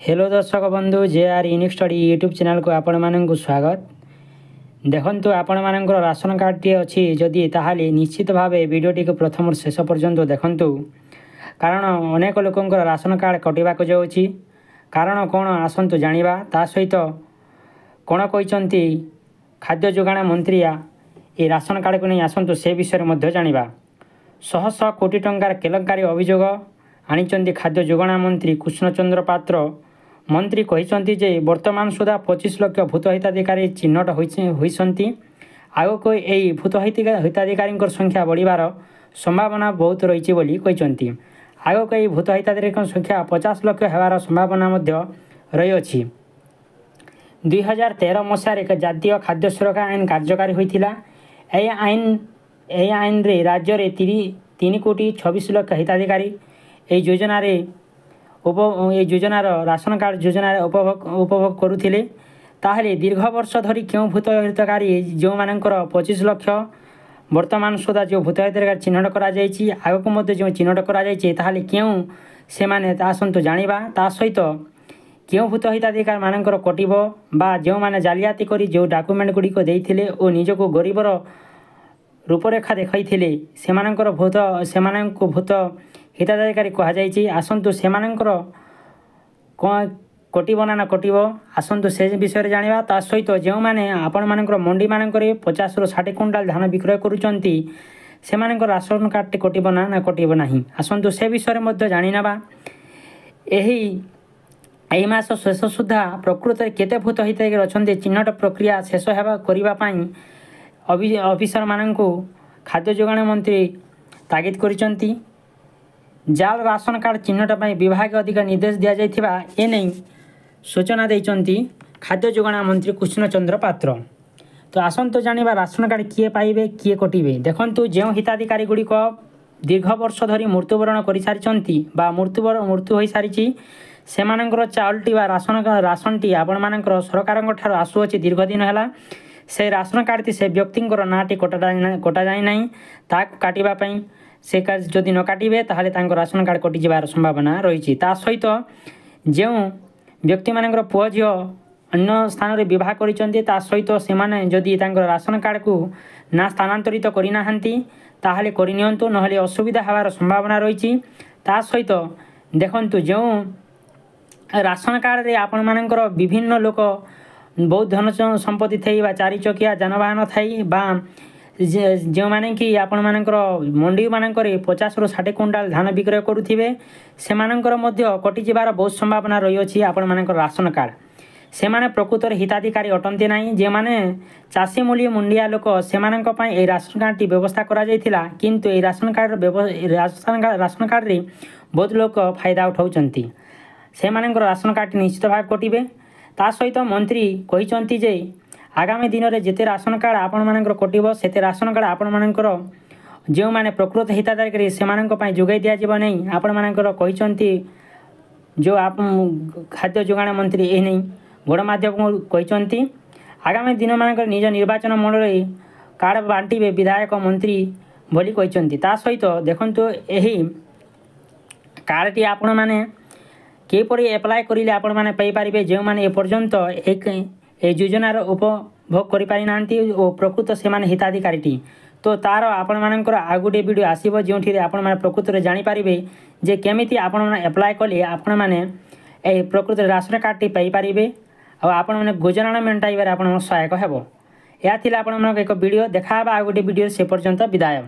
Hello दर्शक बंधु JR unique study YouTube channel को आपण मानक स्वागत। देखंतु आपण मानकर राशन कार्ड टी अच्छी जदि ताहाले निश्चित भाव वीडियोटी को प्रथम शेष पर्यंत देखंतु, कारण अनेक लोकंकर राशन कार्ड कटिबा को जाउछि। कारण कौन आसंतु जानिबा। ता सहित कौन कहते खाद्य जोगाण मंत्रिया ये राशन कार्ड को नहीं आसंतु से विषय में जानिबा। शह शह कोटी टंकार केलेंकारी अभियोग आनिचंती खाद्य जोगाण मंत्री कृष्णचंद्र पात्र। मंत्री कहते जे वर्तमान सुधा 25 लाख भूत हिताधिकारी चिन्हट होइसंती। आगको यही भूत हिताधिकारी संख्या बढ़िबार संभावना बहुत रही बोली कहते। आगको यही भूत हिताधिकारी संख्या 50 लाख होबार संभावना रही अछि। 2013 मसीह एक जातीय खाद्य सुरक्षा आईन कार्यकारी होइथिला। यह आईन रे राज्य रे 3 कोटी 26 लाख हिताधिकारी ये योजनार राशन कार्ड योजनार उपभोग करुथिले। ताहले दीर्घ वर्ष धरी क्यों भूत हितकारी जो मानकर 25 लाख वर्तमान सुधा जो भूत हितकारी चिन्हट करा जायछि, आगको मध्य जो चिन्हट करा जायछि ताहले क्यों से माने आसंतु जानिबा। ता सहित क्यों भूत हिताधिकारी मानकर कटिबो बा जो माने जालियाती करी जो डॉक्यूमेंट गुड़िक देइथिले ओ निजको गरीबर रूपरेखा देखैथिले सेमानकर भूत हिताधिकारी कहा जायछि। आसंतु सेमानकर कटिबो ना कटिबो आसंतु से विषय जानिबा। ता सहित जो माने आपण मानकर मंडी मानकर 50 ରୁ 60 क्विंटाल धान विक्रय करूचंती सेमानकर राशन कार्ड कटिबो ना कटिबो नाही आसंतु से विषय में जानि नबा। एही मास शेष सुधा प्रकृत में केते भूत हिताधिकारी अछंती चिन्हट प्रक्रिया शेष हेबा करिबा पई ऑफिसर माननकु खाद्य जोगाण मंत्री तागिद करिसंती। जाल राशन कार्ड चिन्हट पर विभाग अधिक निर्देश दि जाइथिबा ए नहीं सूचना देइचंती खाद्य जोगाण मंत्री कृष्णचंद्र पात्र। तो आसंतु जानिबा राशन कार्ड किए पाइबे किए कटिबे। देखंतु जो हिताधिकारी गुड़िक दीर्घ वर्ष धरी मृत्युवरण कर सारिचंती बा मृत्यु हो सारी सेमानଙ୍କର चाउलटी बा राशनटी आपण मानकर सरकारଙ୍କ ठारो आसुअछि दीर्घ दिन हैला। से राशन कार्ड से व्यक्तिंकर नाटी कटा जाए नहीं ताक काटिबा पई से जदि न काटिबे ताहले तांको राशन कार्ड कटि जिबार संभावना रही। ता सहित जो व्यक्ति मानकर पुओ झियो अन्य स्थान रे विवाह करिसंती ता सहित से माने जदि तांको राशन कार्ड को ना स्थानांतरित करि नाहंती ताहले करि नियंतु नहले असुविधा हबार संभावना रही। ता सहित देखंतु जो राशन कार्ड रे आपण मानकर विभिन्न लोक बहुत धन संपत्ति थई बा 4 चकिया जानवाहन थई बा जो माने कि आपण मानकर मंडी मानकर 50 ରୁ 60 क्विंटाल धान विक्रय करुथिबे सेमानकर मध्य कटि जिबार बहुत संभावना रही अछि। आपण मानकर राशन कार्ड से माने प्रकृत हिताधिकारी अटंती नाही जे माने चाषी मूल्य मुंडिया लोक सेमानक पई ए राशन कार्ड टी व्यवस्था करा जायथिला, किंतु ए राशन कार्ड रे बहुत लोक फायदा उठाउचंती। सेमानकर राशन कार्ड निश्चित भाव कटिबे। ता सहित मंत्री कहिचंती जे आगामी दिन में जिते राशन कार्ड आपण मानकर कटिबो सेते राशन कार्ड आपण मानकर जो माने प्रकृत हिताधिकारी सेमानक पई जोगाई दिया जिबो नहीं। आपण मानकर कहिचंती जो आप खाद्य जोगाण मंत्री ए नहीं गणमाध्यम को कहिचंती आगामी दिन मानकर निज निर्वाचन मंडल कार्ड बांटिबे विधायक मंत्री बोली कहिचंती। ता सहित देखंतु एही कार्ड टी आपण माने केपरि एप्लाय करिले आपण माने पाई पारिबे जो माने ए पर्यंत एक योजनार उपभोग करि पारि नांती ओ प्रकृत से माने हिताधिकारी। तो तार आपण मानकर आगुटे वीडियो आसीबो जोंठी आपण माने प्रकृत रे जानि पारिबे जे केमिति आपण माने एप्लाय कले आपण माने ए प्रकृत राशन कार्ड टी पाई पारिबे आ आपण माने गुजराण मेंटाइबार आपण सहायक हेबो। या थिला आपण मानक एक वीडियो देखाबा आगुटे वीडियो से पर्यंत विदाय।